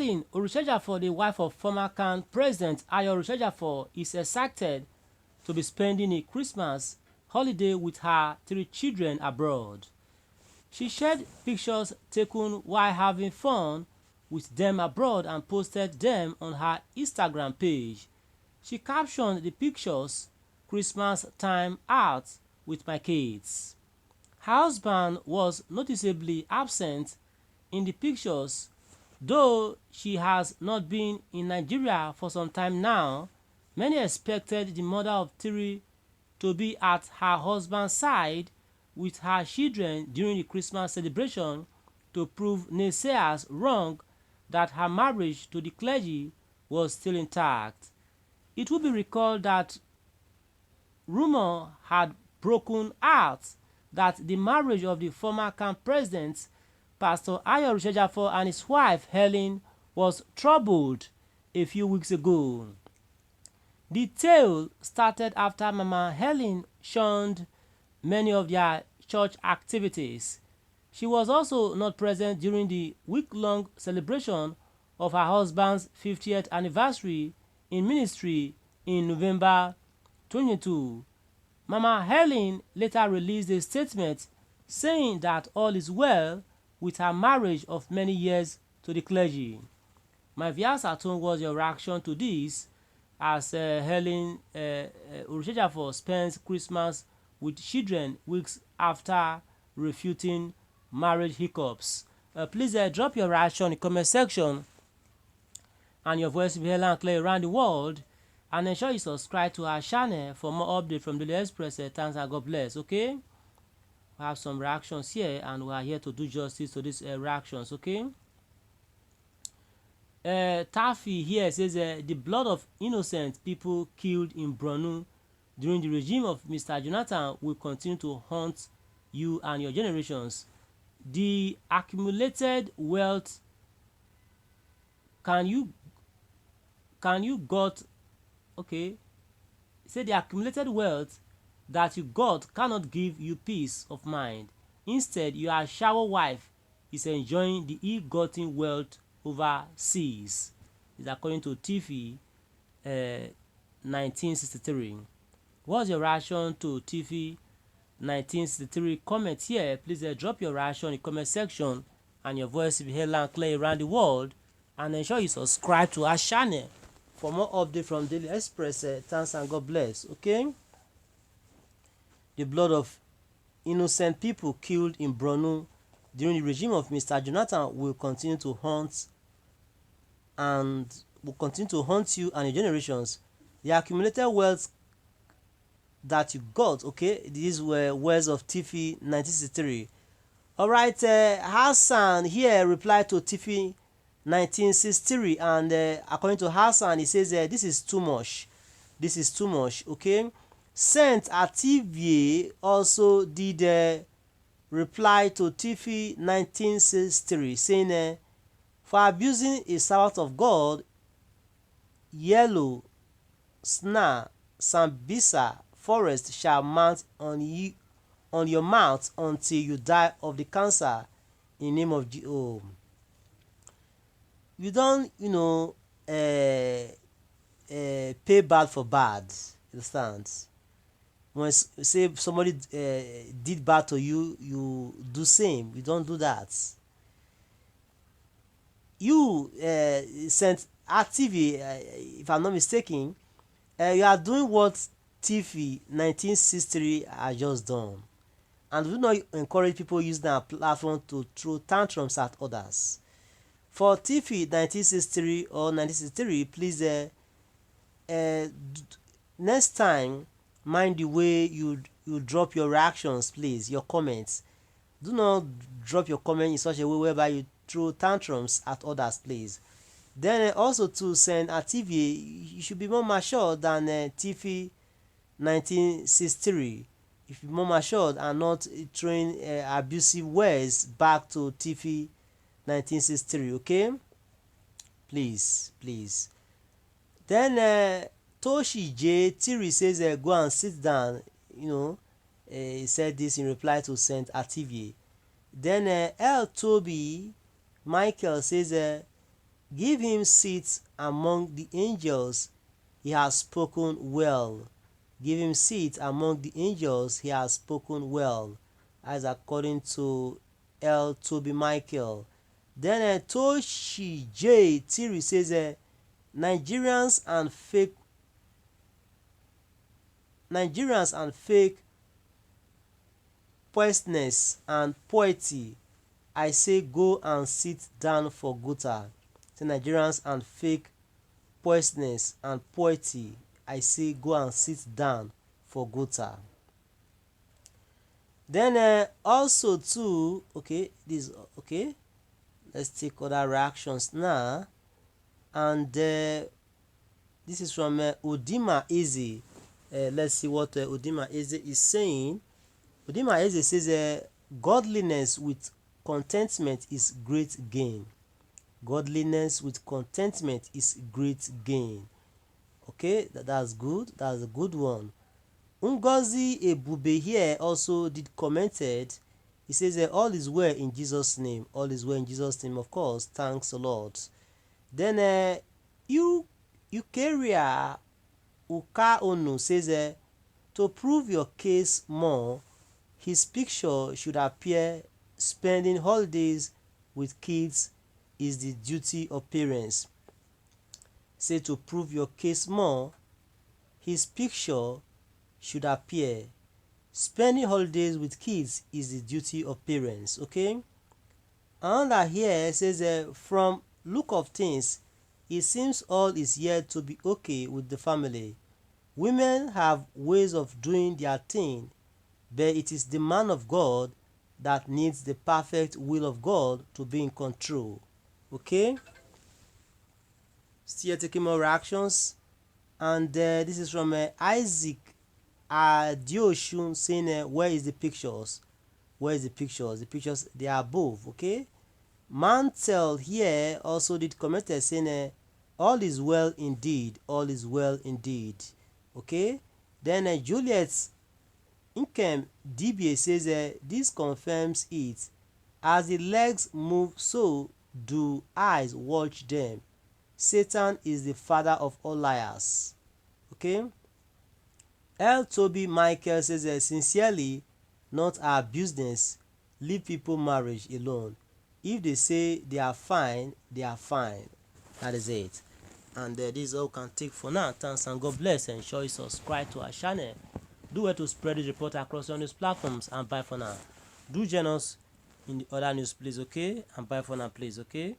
Helen Oritsejafor, the wife of former CAN President Marriag Oritsejafor, is excited to be spending a Christmas holiday with her 3 children abroad. She shared pictures taken while having fun with them abroad and posted them on her Instagram page. She captioned the pictures, "Christmas time out with my kids." Her husband was noticeably absent in the pictures. Though she has not been in Nigeria for some time now, many expected the mother of 3 to be at her husband's side with her children during the Christmas celebration to prove naysayers wrong that her marriage to the clergy was still intact. It will be recalled that rumor had broken out that the marriage of the former CAN president, Pastor Marriag Oritsejafor, and his wife Helen was troubled a few weeks ago. The tale started after Mama Helen shunned many of their church activities. She was also not present during the week-long celebration of her husband's 50th anniversary in ministry in November 2022. Mama Helen later released a statement saying that all is well with her marriage of many years to the clergy. My viewers at home, what's your reaction to this as Helen Oritsejafor spends Christmas with children weeks after refuting marriage hiccups? Please drop your reaction in the comment section, and your voice will be heard and clear around the world. And ensure you subscribe to our channel for more updates from Daily Express. Thanks and God bless. Okay, we have some reactions here, and we are here to do justice to these reactions. Okay. Taffy here says the blood of innocent people killed in Borno during the regime of Mr. Jonathan will continue to haunt you and your generations. The accumulated wealth can you got okay, say the accumulated wealth that you got cannot give you peace of mind. Instead, your shower wife is enjoying the ill-gotten wealth overseas. Is according to TV 1963. What's your reaction to TV 1963? Comment here. Please drop your reaction in the comment section, and your voice will be heard and clear around the world. And ensure you subscribe to our channel for more updates from Daily Express. Thanks and God bless. Okay. The blood of innocent people killed in Borno during the regime of Mr. Jonathan will continue to haunt you and your generations. The accumulated wealth that you got, okay, these were words of TV 1963. All right, Hassan here replied to TV 1963, and according to Hassan, he says this is too much. This is too much. Okay. Saint Ativie also did reply to TV 1963, saying for abusing a servant of God, yellow snare, Sambisa forest shall mount on your mouth until you die of the cancer in the name of Jehovah. You don't, pay bad for bad. Understand? When say somebody did bad to you, you do same. You don't do that. You sent RTV, if I'm not mistaken, you are doing what TV 1963 has just done, and do not encourage people using our platform to throw tantrums at others. For TV 1963 or 1963, please next time mind the way you drop your reactions, please, your comments. Do not drop your comment in such a way whereby you throw tantrums at others, please. Then also to send a TV, you should be more mature than TV 1963. You should be more mature and not throwing abusive words back to TV 1963. Okay, please. Then Toshi J. Tiri says go and sit down. He said this in reply to Saint Ativie. Then L. Toby Michael says Give him seats among the angels, he has spoken well. Give him seats among the angels, he has spoken well. As according to L. Toby Michael. Then Toshi J. Tiri says Nigerians and fake poisonous and poety, I say go and sit down for gutter. So Nigerians and fake poisonous and poety, I say go and sit down for gutter. Then also too, okay, this okay. Let's take other reactions now. And this is from Udima Eze. Let's see what Udima Eze is saying. Udima Eze says, godliness with contentment is great gain. Godliness with contentment is great gain. Okay, that's good. That's a good one. Ngozi Ebube here also did commented. He says, all is well in Jesus' name. All is well in Jesus' name, of course. Thanks a lot. Then Eukaria Uka Onu says, to prove your case more, his picture should appear. Spending holidays with kids is the duty of parents. Say to prove your case more, his picture should appear. Spending holidays with kids is the duty of parents. Okay. Another here says, from look of things, it seems all is yet to be okay with the family. Women have ways of doing their thing, but it is the man of God that needs the perfect will of God to be in control. Okay. Still taking more reactions. And this is from Isaac Adioshun saying, where is the pictures? Where is the pictures? The pictures, they are above. Okay. Mantel here also did comment saying, all is well indeed. All is well indeed. Okay. Then Juliet Inkem DBA says, this confirms it. As the legs move, so do eyes watch them. Satan is the father of all liars. Okay. L. Toby Michael says, sincerely, not our business. Leave people marriage alone. If they say they are fine, they are fine. That is it. And this is all we can take for now. Thanks and God bless. And sure you subscribe to our channel. Do well to spread this report across your news platforms. And bye for now. Do join us in the other news, please. Okay. And bye for now, please. Okay.